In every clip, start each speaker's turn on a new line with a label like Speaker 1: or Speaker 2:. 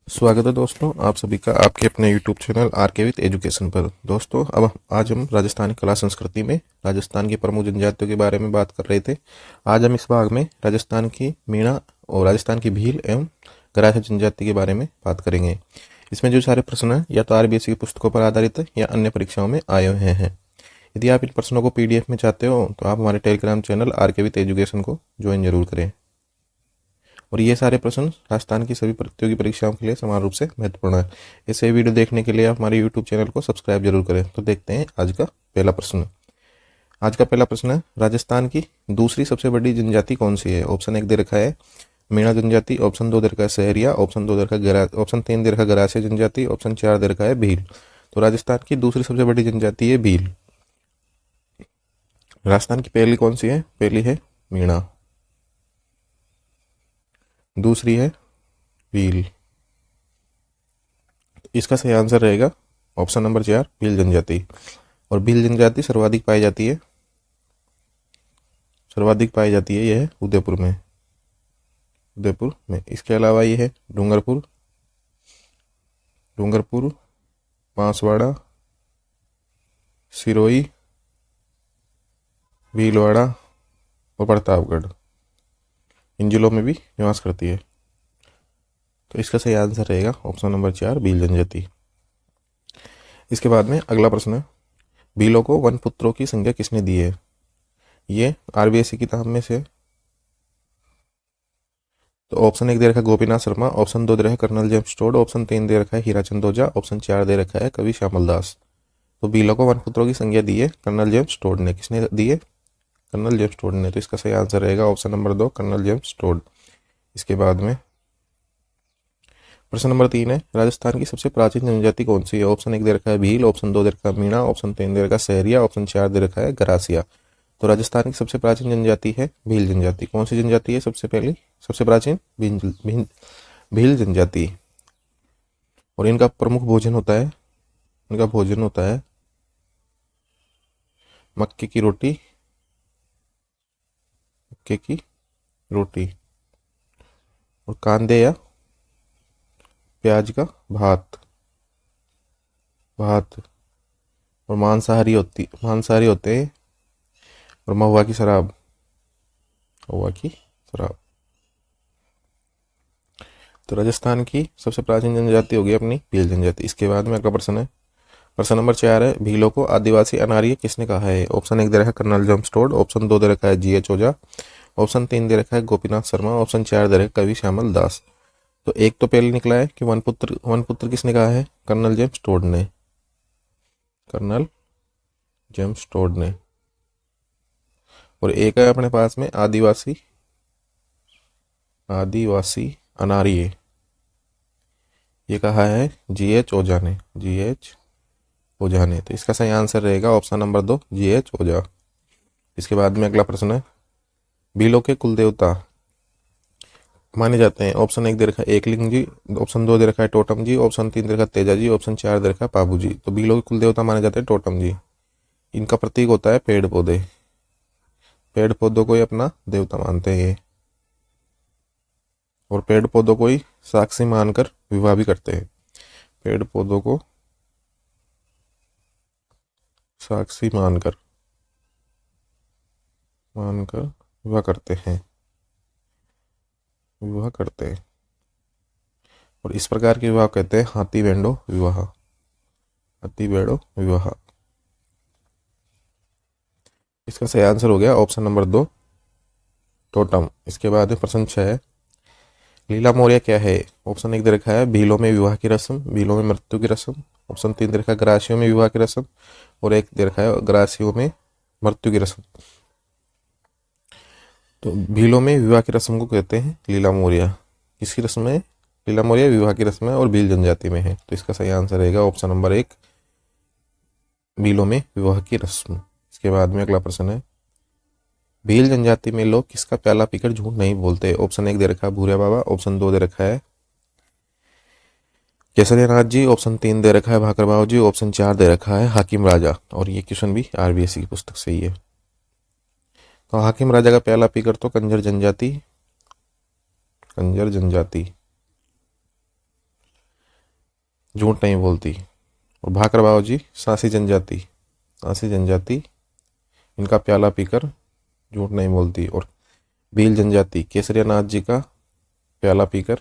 Speaker 1: स्वागत है दोस्तों आप सभी का आपके अपने YouTube चैनल आर के विद एजुकेशन पर। दोस्तों अब आज हम राजस्थानी कला संस्कृति में राजस्थान की प्रमुख जनजातियों के बारे में बात कर रहे थे। आज हम इस भाग में राजस्थान की मीणा और राजस्थान की भील एवं गरासिया जनजाति के बारे में बात करेंगे। इसमें जो सारे प्रश्न हैं या तो आरबीएससी की पुस्तकों पर आधारित है या अन्य परीक्षाओं में आए हुए हैं। यदि आप इन प्रश्नों को PDF में चाहते हो तो आप हमारे टेलीग्राम चैनल आर के विद एजुकेशन को ज्वाइन जरूर करें। और ये सारे प्रश्न राजस्थान की सभी प्रतियोगी परीक्षाओं के लिए समान रूप से महत्वपूर्ण है। ऐसे वीडियो देखने के लिए आप हमारे YouTube चैनल को सब्सक्राइब जरूर करें। तो देखते हैं आज का पहला प्रश्न। आज का पहला प्रश्न है, राजस्थान की दूसरी सबसे बड़ी जनजाति कौन सी है? ऑप्शन 1 दे रखा है मीणा जनजाति, ऑप्शन 2 दे रखा है सहरिया, ऑप्शन 3 दे रखा है गरासिया जनजाति, ऑप्शन 4 दे रखा है भील। तो राजस्थान की दूसरी सबसे बड़ी जनजाति है भील। राजस्थान की पहली कौन सी है? पहली है मीणा, दूसरी है भील। इसका सही आंसर रहेगा ऑप्शन नंबर 4 भील जनजाति। और भील जनजाति सर्वाधिक पाई जाती है यह उदयपुर में। इसके अलावा ये है डूंगरपुर, बांसवाड़ा, सिरोही, भीलवाड़ा और प्रतापगढ़, इन जिलों में भी निवास करती है। तो इसका सही आंसर रहेगा ऑप्शन नंबर 4 भील जनजाति। इसके बाद में अगला प्रश्न है, भीलों को वन पुत्रों की संज्ञा किसने दी है? ये आरबीएससी किताब में से। तो ऑप्शन 1 दे रखा है गोपीनाथ शर्मा, ऑप्शन 2 दे रखा है कर्नल जेम्स टोड, ऑप्शन 3 दे रखा है हीराचंद ओझा, ऑप्शन 4 दे रखा है कवि श्यामल दास। तो भीलों को वन पुत्रों की संज्ञा दी है कर्नल जेम्स टोड ने। किसने दी है? कर्नल जेम्स टोड ने। तो इसका सही आंसर रहेगा option number 2 Colonel James Tod. इसके बाद में प्रश्न नंबर 3 है, राजस्थान की सबसे प्राचीन जनजाति कौन सी है? ऑप्शन 1 दे रखा है भील, ऑप्शन 2 दे रखा है मीणा, ऑप्शन 3 दे रखा है सहरिया, ऑप्शन 4 दे रखा है गरासिया। तो राजस्थान की सबसे प्राचीन जनजाति है भील जनजाति। कौन सी जनजाति है सबसे प्राचीन? भील जनजाति। और इनका प्रमुख भोजन होता है मक्के की रोटी और कांदे या प्याज का भात और मांसाहारी होते हैं और महुआ की शराब। तो राजस्थान की सबसे प्राचीन जनजाति होगी अपनी भील जनजाति। इसके बाद में अगला प्रश्न है, प्रश्न नंबर 4 है, भीलों को आदिवासी अनार्य किसने कहा है? ऑप्शन 1 दे रखा है कर्नल जेम्स टोड, ऑप्शन 2 दे रखा है GH ओझा, ऑप्शन 3 दे रखा है गोपीनाथ शर्मा, ऑप्शन 4 दे रखा है कवि श्यामल दास। तो एक तो पहले निकला है कि वन पुत्र किसने कहा है? कर्नल जेम्स टोड ने। और एक है अपने पास में आदिवासी अनार्य, ये कहा है GH ओझा ने। तो इसका सही आंसर रहेगा ऑप्शन नंबर 2 GH ओझा। इसके बाद में अगला प्रश्न है, भीलों के कुल देवता माने जाते हैं। ऑप्शन 1 दे रखा है एकलिंग जी, ऑप्शन 2 दे रखा है टोटम जी, ऑप्शन 3 दे रखा है तेजा जी, ऑप्शन 4 दे रखा है पाबू जी। तो भीलों के कुल देवता माने जाते हैं टोटम जी। इनका प्रतीक होता है पेड़ पौधों को ही अपना देवता मानते हैं ये। और पेड़ पौधों को ही साक्षी मानकर विवाह भी करते हैं। पेड़ पौधों को साक्षी मानकर विवाह करते हैं। और इस प्रकार के विवाह कहते हैं हाथी बेड़ो विवाह। इसका सही आंसर हो गया ऑप्शन नंबर 2 टोटम। इसके बाद प्रश्न 6 है, लीला मोरिया क्या है? ऑप्शन 1 दे रखा है भीलों में विवाह की रस्म, भीलों में मृत्यु की रस्म, ऑप्शन 3 दे रखा है गरासियों में विवाह की रस्म, और एक दे रखा है गरासियों में मृत्यु की रस्म। तो भीलों में विवाह की रस्म को कहते हैं लीला मोरिया। किसकी रस्म है? लीला मोरिया विवाह की रस्म है और भील जनजाति में है। तो इसका सही आंसर रहेगा ऑप्शन नंबर 1 भीलों में विवाह की रस्म। इसके बाद में अगला प्रश्न है, भील जनजाति में लोग किसका प्याला पीकर झूठ नहीं बोलते? ऑप्शन 1 दे रखा है भूरिया बाबा, ऑप्शन 2 दे रखा है केसरिया नाथ जी, ऑप्शन 3 दे रखा है भाकर बाबू जी, ऑप्शन 4 दे रखा है हाकिम राजा। और ये क्वेश्चन भी आरबीएससी की पुस्तक से ही है। तो हाकिम राजा का प्याला पीकर तो कंजर जनजाति झूठ नहीं बोलती। और भाकर बाबू जी सांसी जनजाति, सांसी जनजाति इनका प्याला पीकर झूठ नहीं बोलती। और भील जनजाति केसरिया नाथ जी का प्याला पीकर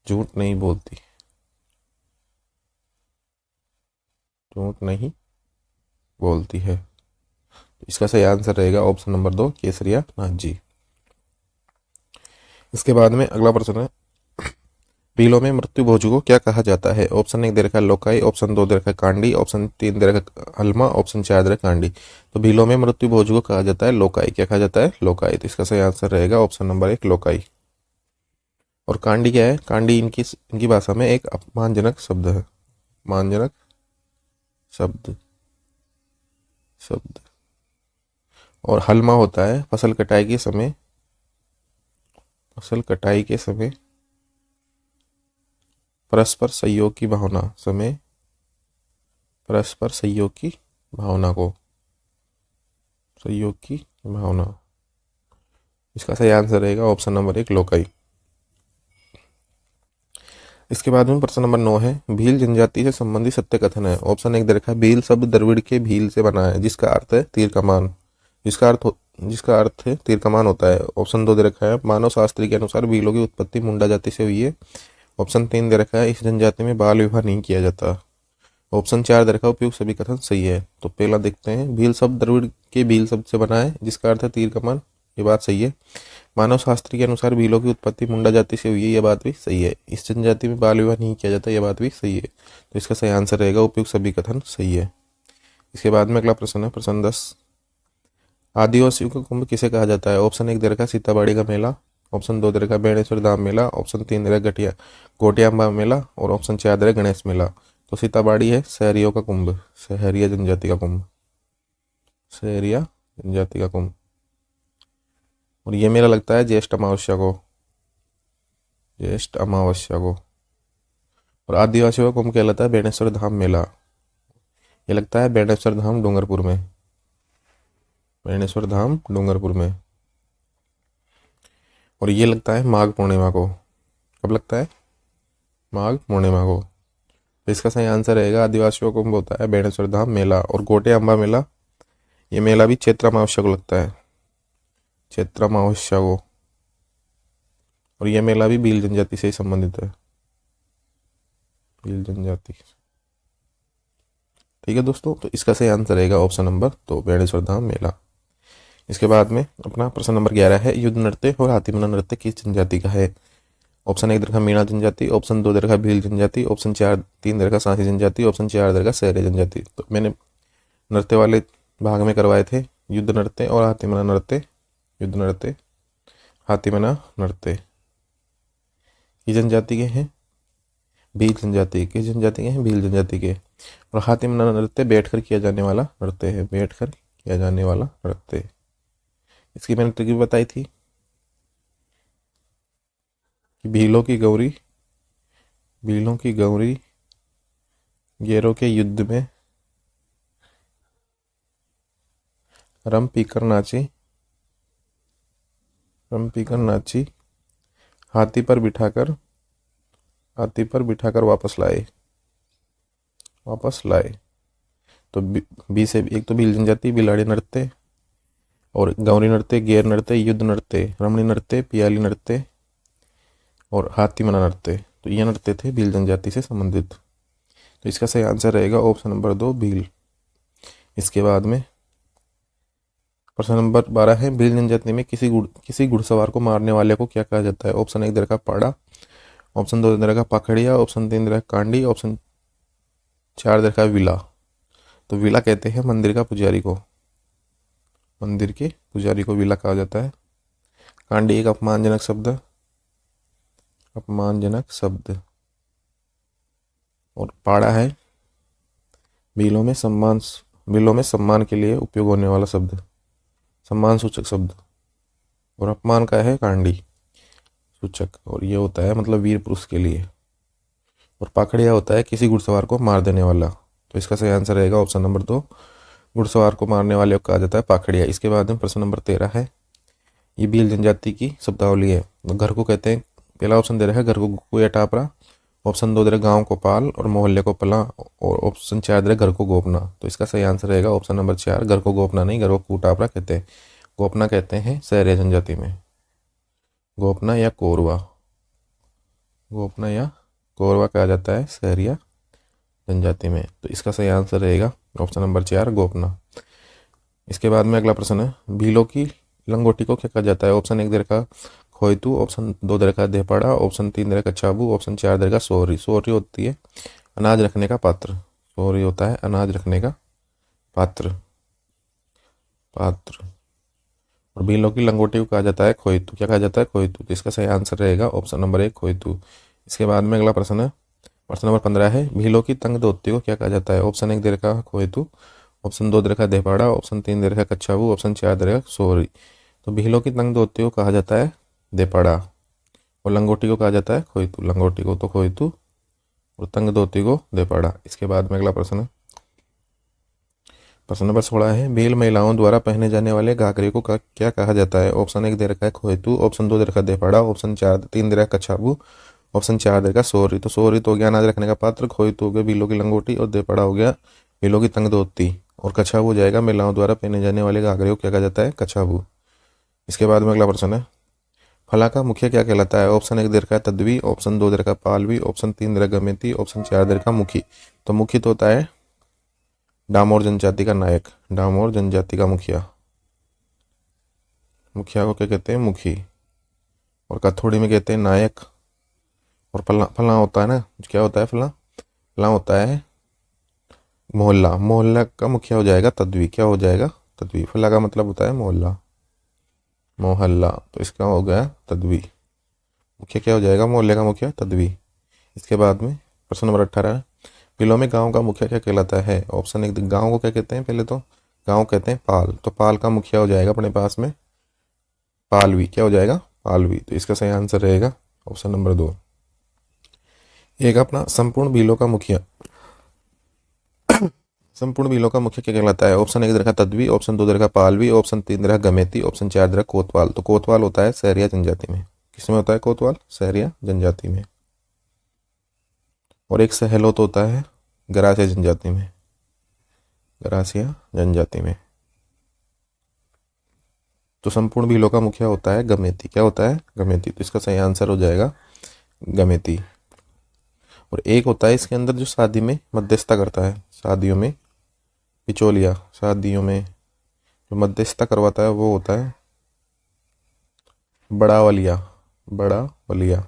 Speaker 1: झूठ नहीं बोलती, झूठ नहीं बोलती है। तो इसका सही आंसर रहेगा ऑप्शन नंबर 2 केसरिया नाथ जी। इसके बाद में अगला प्रश्न है, भीलों में मृत्यु भोज को क्या कहा जाता है? ऑप्शन 1 दे रखा है लोकाई, ऑप्शन 2 दे रखा है कांडी, ऑप्शन 3 दे रखा है हलमा, ऑप्शन 4 दे रखा है कांडी। तो भीलों में मृत्यु भोज को कहा जाता है लोकाई। क्या कहा जाता है? लोकाई। तो इसका सही आंसर रहेगा ऑप्शन नंबर 1 लोकाई। और कांडी क्या है? कांडी इनकी भाषा में एक अपमानजनक शब्द है, अपमानजनक शब्द शब्द। और हलमा होता है फसल कटाई के समय, फसल कटाई के समय परस्पर सहयोग की भावना, समय परस्पर सहयोग की भावना को, सहयोग की भावना। इसका सही आंसर रहेगा ऑप्शन नंबर 1 लोकाई। इसके बाद में प्रश्न नंबर 9 है, भील जनजाति से संबंधित सत्य कथन है। ऑप्शन 1 दे रखा है भील शब्द द्रविड़ के भील से बना है जिसका अर्थ है तीर कमान, जिसका अर्थ है तीर कमान होता है। ऑप्शन 2 दे रखा है मानव शास्त्री के अनुसार भीलों की उत्पत्ति मुंडा जाति से हुई है। ऑप्शन 3 दे रखा है इस जनजाति में बाल विवाह नहीं किया जाता। ऑप्शन 4 दे रखा है उपयुक्त सभी कथन सही है। तो पहला देखते हैं, भील शब्द द्रविड़ के भील शब्द से बना है जिसका अर्थ है तीर कमान, ये बात सही है। मानव शास्त्री के अनुसार भीलों की उत्पत्ति मुंडा जाति से हुई है, यह बात भी सही है। इस जनजाति में बाल विवाह नहीं किया जाता, यह बात भी सही है। तो इसका सही आंसर रहेगा उपयुक्त सभी कथन सही है। इसके बाद में अगला प्रश्न है प्रश्न 10, आदिवासियों का कुंभ किसे कहा जाता है? ऑप्शन 1 दे रखा है सीताबाड़ी का मेला, ऑप्शन 2 दे रखा है बेणेश्वर धाम मेला, ऑप्शन 3 दे रखा है गोटियाम्बा मेला, और ऑप्शन 4 दे रखा है गणेश मेला। तो सीताबाड़ी है सहरियों का कुंभ, सहरिया जनजाति का कुंभ, सहरिया जनजाति का कुंभ। और ये मेला लगता है ज्येष्ठ अमावस्या को, ज्येष्ठ अमावस्या को। और आदिवासियों का कुंभ कहलाता है बेणेश्वर धाम मेला, ये लगता है बेणेश्वर धाम डूंगरपुर में, बेणेश्वर धाम डूंगरपुर में। और ये लगता है माघ पूर्णिमा को। कब लगता है? माघ पूर्णिमा को। तो इसका सही आंसर रहेगा आदिवासियों को कुंभ होता है बेणेश्वर धाम मेला। और गोटे अम्बा मेला, ये मेला भी चैत्र अमावस्या को लगता है, चैत्र अमावस्या को। और यह मेला भी भील जनजाति से ही संबंधित है, भील जनजाति। ठीक है दोस्तों, तो इसका सही आंसर रहेगा ऑप्शन नंबर 2 बेणेश्वर धाम मेला। इसके बाद में अपना प्रश्न नंबर 11 है, युद्ध नृत्य और हाथीमना नृत्य किस जनजाति का है? ऑप्शन 1 दे रखा मीणा जनजाति, ऑप्शन 2 दे रखा भील जनजाति, ऑप्शन 3 दे रखा सांसी जनजाति, ऑप्शन 4 दे रखा सहरिया जनजाति। तो मैंने नृत्य वाले भाग में करवाए थे युद्ध नृत्य और हाथीमना नृत्य, युद्ध नृत्य हाथीमना नृत्य। ये जनजाति के हैं भील जनजाति के, जनजाति के हैं भील जनजाति के। और हाथीमना नृत्य बैठकर किया जाने वाला नृत्य है, बैठकर किया जाने वाला नृत्य। इसकी मैंने ट्रिक भी बताई थी कि भीलों की गौरी गेरों के युद्ध में रम पीकर नाची, हाथी पर बिठाकर वापस लाए। तो बी से एक तो भील जनजाति, बिलाड़ी नृत्य, और गौरी नृत्य, गेर नृत्य, युद्ध नृत्य, रमणी नृत्य, पियाली नृत्य और हाथीमना नृत्य। तो ये नृत्य थे भील जनजाति से संबंधित। तो इसका सही आंसर रहेगा ऑप्शन नंबर 2 भील। इसके बाद में प्रश्न नंबर 12 है, भील जनजाति में किसी घुड़सवार को मारने वाले को क्या कहा जाता है? ऑप्शन 1 दे रखा पाड़ा, ऑप्शन 2 दे रखा पाखड़िया, ऑप्शन 3 दे रखा कांडी, ऑप्शन 4 दे रखा विला। तो विला कहते हैं मंदिर के पुजारी को विला कहा जाता है। कांडी एक अपमानजनक शब्द। और पाड़ा है भीलों में सम्मान के लिए उपयोग होने वाला शब्द, सम्मान सूचक शब्द। और अपमान का है कांडी सूचक, और ये होता है मतलब वीर पुरुष के लिए। और पाखड़िया होता है किसी घुड़सवार को मार देने वाला। तो इसका सही आंसर रहेगा ऑप्शन नंबर 2 घुड़सवार को मारने वाले को कहा जाता है पाखड़िया। इसके बाद में प्रश्न नंबर 13 है, ये भील जनजाति की शब्दावली है। घर को कहते हैं, पहला ऑप्शन दे रहा है घर को गुक्कू या टापरा, ऑप्शन 2 दे रहा गांव को पाल और मोहल्ले को पला, और ऑप्शन 4 दे रहा घर को गोपना। तो इसका सही आंसर रहेगा ऑप्शन नंबर 4, घर को गोपना नहीं, घर को कूटापरा कहते हैं। गोपना कहते हैं सहरिया जनजाति में, गोपना या कोरवा, गोपना या कोरवा कहा जाता है सहरिया जनजाति में। तो इसका सही आंसर रहेगा ऑप्शन नंबर 4, गोपना। इसके बाद में अगला प्रश्न है, भीलों की लंगोटी को क्या कहा जाता है? ऑप्शन 1 दे रखा खोयतू, ऑप्शन 2 दे रखा देपाड़ा, ऑप्शन 3 दे रखा चाबू, ऑप्शन 4 दे रखा सोहरी। सोहरी होती है अनाज रखने का पात्र, सोहरी होता है अनाज रखने का पात्र, पात्र। और भीलों की लंगोटी को कहा जाता है खोयतू, क्या कहा जाता है? खोयतू। तो इसका सही आंसर रहेगा ऑप्शन नंबर 1, खोयतू। इसके बाद में अगला प्रश्न है, प्रश्न नंबर 15 है, भीलों की तंग धोती को क्या कहा जाता है? ऑप्शन 1 दे रखा खोयतू, ऑप्शन 2 दे रखा देपाड़ा, ऑप्शन 3 दे रखा कच्छाबू, ऑप्शन 4 दे रखा सोहरी। तो भीलों की तंग धोती को कहा जाता है देपाड़ा, और लंगोटी को कहा जाता है खोयतू। लंगोटी को तो खोयतू और तंग धोती को देपाड़ा। इसके बाद में अगला प्रश्न है, प्रश्न नंबर 16 है, भील महिलाओं द्वारा पहने जाने वाले घाघरे को क्या कहा जाता है? ऑप्शन 1 दे रखा है खोयतू, ऑप्शन 2 दे रखा है देपाड़ा, ऑप्शन 3 दे रखा है कच्छाबू, ऑप्शन 4 दे रखा है सोहरी। तो सोहरी तो हो गया अनाज रखने का पात्र, खोयतू हो गया भीलों की लंगोटी, और देपाड़ा हो गया भीलों की तंग धोती, और कच्छाबू हो जाएगा महिलाओं द्वारा पहने जाने वाले घाघरे को क्या कहा जाता है? कच्छाबू। इसके बाद में अगला प्रश्न है, फला का मुखिया क्या कहलाता है? ऑप्शन 1 दे रखा है तद्वी, ऑप्शन 2 दे रखा है पालवी, ऑप्शन 3 दे रखा है गमेती, ऑप्शन 4 दे रखा है मुखी। तो मुखी तो होता है डामोर जनजाति का नायक, डामोर जनजाति का मुखिया, मुखिया को क्या कहते हैं? मुखी। और कथोड़ी में कहते हैं नायक। और फला, फला होता है ना, क्या होता है फला? फला होता है मोहल्ला, मोहल्ला का मुखिया हो जाएगा तद्वी। क्या हो जाएगा? तद्वी। फला का मतलब होता है मोहल्ला, मोहल्ला। तो इसका हो गया तद्वी। मुखिया क्या हो जाएगा? मोहल्ले का मुखिया तद्वी। इसके बाद में प्रश्न नंबर 18 है, भीलों में गांव का मुखिया क्या कहलाता है? ऑप्शन 1 गांव को क्या कहते हैं? पहले तो गांव कहते हैं पाल, तो पाल का मुखिया हो जाएगा अपने पास में पालवी। क्या हो जाएगा? पालवी। तो इसका सही आंसर रहेगा ऑप्शन नंबर 2। एक अपना संपूर्ण भीलों का मुखिया, संपूर्ण भीलों का मुखिया क्या कहलाता है? ऑप्शन 1 दे रखा तद्वी, ऑप्शन 2 दे रखा पालवी, ऑप्शन 3 दे रखा गमेती, ऑप्शन 4 दे रखा कोतवाल। तो कोतवाल होता है सहरिया जनजाति में। किसमें होता है कोतवाल? सहरिया जनजाति में। और एक सहेलोत होता है गरासिया जनजाति में, गरासिया जनजाति में। तो संपूर्ण भीलों का मुखिया होता है गमेती। क्या होता है? गमेती। तो इसका सही आंसर हो जाएगा गमेती। और एक होता है इसके अंदर जो शादी में मध्यस्थता करता है, शादियों में बिचौलिया, शादियों में जो मध्यस्थता करवाता है वो होता है बड़ा वलिया, बड़ा वलिया।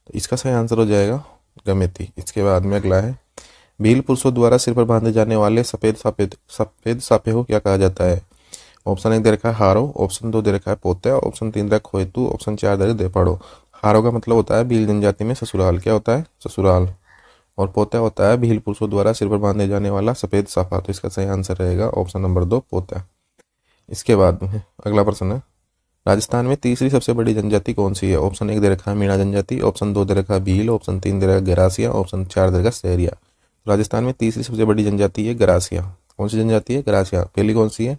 Speaker 1: तो इसका सही आंसर हो जाएगा गमेती। इसके बाद में अगला है, भील पुरुषों द्वारा सिर पर बांधे जाने वाले सफेद सफेद साफे को क्या कहा जाता है? ऑप्शन 1 दे रखा है हारो, ऑप्शन 2 दे रखा है पोत्या, ऑप्शन 3 दे रखा है खोयतू, ऑप्शन 4 दे रखा है देपाड़ो। हारो का मतलब होता है भील जनजाति में ससुराल। क्या होता है? ससुराल। और पोत्या होता है भील पुरुषों द्वारा सिर पर बांधे जाने वाला सफेद साफा। तो इसका सही आंसर रहेगा ऑप्शन नंबर 2, पोत्या। इसके बाद में अगला प्रश्न है, राजस्थान में तीसरी सबसे बड़ी जनजाति कौन सी है? ऑप्शन 1 दे रखा है मीणा जनजाति, ऑप्शन 2 दे रखा है भील, ऑप्शन 3 दे रखा है गरासिया, ऑप्शन 4 दे रखा है सहरिया। राजस्थान में तीसरी सबसे बड़ी जनजाति है गरासिया। कौन सी जनजाति है? गरासिया। पहली कौन सी है?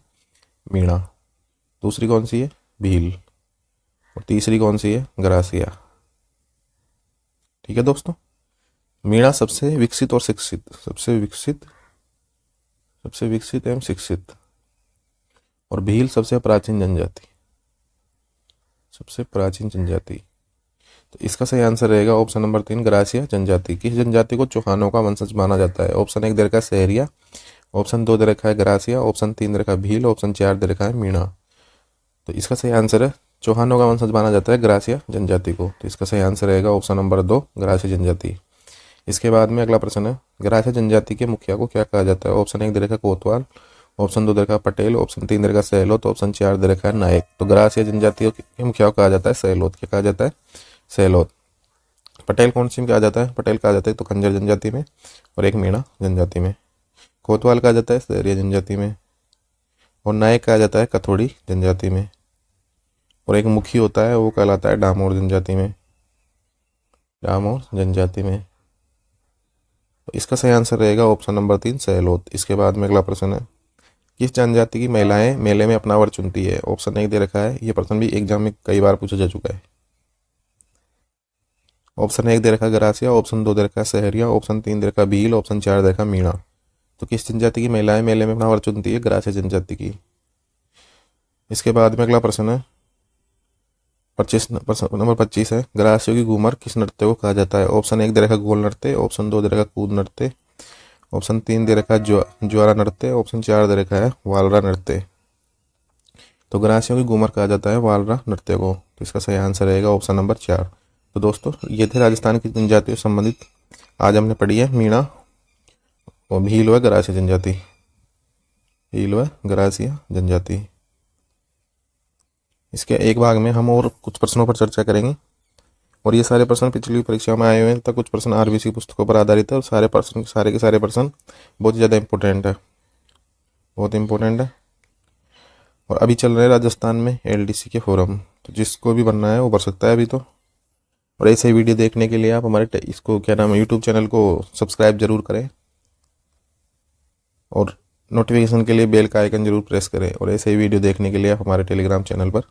Speaker 1: मीणा। दूसरी कौन सी है? भील। और तीसरी कौन सी है? गरासिया। ठीक है दोस्तों, मीणा सबसे विकसित और शिक्षित, सबसे विकसित एवं शिक्षित, और भील सबसे प्राचीन जनजाति, सबसे प्राचीन जनजाति। तो इसका सही आंसर रहेगा ऑप्शन नंबर 3, गरासिया जनजाति। किस जनजाति को चौहानों का वंशज माना जाता है? ऑप्शन 1 दे रखा है सहरिया, ऑप्शन 2 दे रखा है गरासिया, ऑप्शन 3 दे रखा है भील, ऑप्शन 4 दे रखा है मीणा। तो इसका सही आंसर है, चौहानों का वंशज माना जाता है गरासिया जनजाति को। तो इसका सही आंसर रहेगा ऑप्शन नंबर 2, गरासिया जनजाति। इसके बाद में अगला प्रश्न है, गरासिया जनजाति के मुखिया को क्या कहा जाता है? ऑप्शन 1 दे रखा है कोतवाल, ऑप्शन 2 दे रखा है पटेल, ऑप्शन 3 दे रखा है सहेलोत, ऑप्शन 4 दे रखा है नायक। तो गरासिया जनजाति के मुखिया को कहा जाता है सहेलोत। क्या कहा जाता है? सहेलोत। पटेल कौन सी में कहा जाता है? पटेल कहा जाता है तो खंजर जनजाति में, और एक मीणा जनजाति में। कोतवाल कहा जाता है सहरिया जनजाति में, और नायक कहा जाता है कथोड़ी जनजाति में। और एक मुखी होता है वो कहलाता है डामोर जनजाति में, डामोर जनजाति में। तो इसका सही आंसर रहेगा ऑप्शन नंबर 3, सहेलोत। इसके बाद में अगला प्रश्न है, किस जनजाति की महिलाएं मेले में अपना वर चुनती है? ऑप्शन 1 दे रखा है, ये प्रश्न भी एग्जाम में कई बार पूछा जा चुका है, ऑप्शन 1 दे रखा गरासिया, ऑप्शन 2 दे रखा सहरिया, ऑप्शन 3 दे रखा भील, ऑप्शन 4 दे रखा मीणा। तो किस जनजाति की महिलाएं मेले में अपना वर चुनती है? गरासिया जनजाति की। इसके बाद में अगला प्रश्न है 25 है, गरासियों की घूमर किस नृत्य को कहा जाता है? ऑप्शन 1 दे रखा गोल नृत्य, ऑप्शन 2 दे रखा कूद नृत्य, ऑप्शन 3 दे रखा ज्वारा नृत्य, ऑप्शन 4 दे रखा है वालरा नृत्य। तो गरासियों की घूमर कहा जाता है वालरा नृत्य को। तो इसका सही आंसर रहेगा ऑप्शन नंबर 4। तो दोस्तों ये थे राजस्थान की जनजातियों से संबंधित आज हमने पढ़ी है मीणा और भील व गरासिया जनजाति। भील व गरासिया जनजाति। इसके एक भाग में हम और कुछ प्रश्नों पर चर्चा करेंगे और ये सारे प्रश्न पिछली परीक्षा में आए हुए हैं तथा कुछ प्रश्न आरबीसी पुस्तकों पर आधारित है और सारे के सारे प्रश्न बहुत ज़्यादा इंपॉर्टेंट है, बहुत इंपॉर्टेंट है। और अभी चल रहे हैं राजस्थान में एलडीसी के फोरम, तो जिसको भी बनना है वो भर सकता है अभी तो। और ऐसे ही वीडियो देखने के लिए आप हमारे इसको क्या नाम है यूट्यूब चैनल को सब्सक्राइब जरूर करें और नोटिफिकेशन के लिए बेल का आइकन जरूर प्रेस करें। और ऐसे ही वीडियो देखने के लिए आप हमारे टेलीग्राम चैनल पर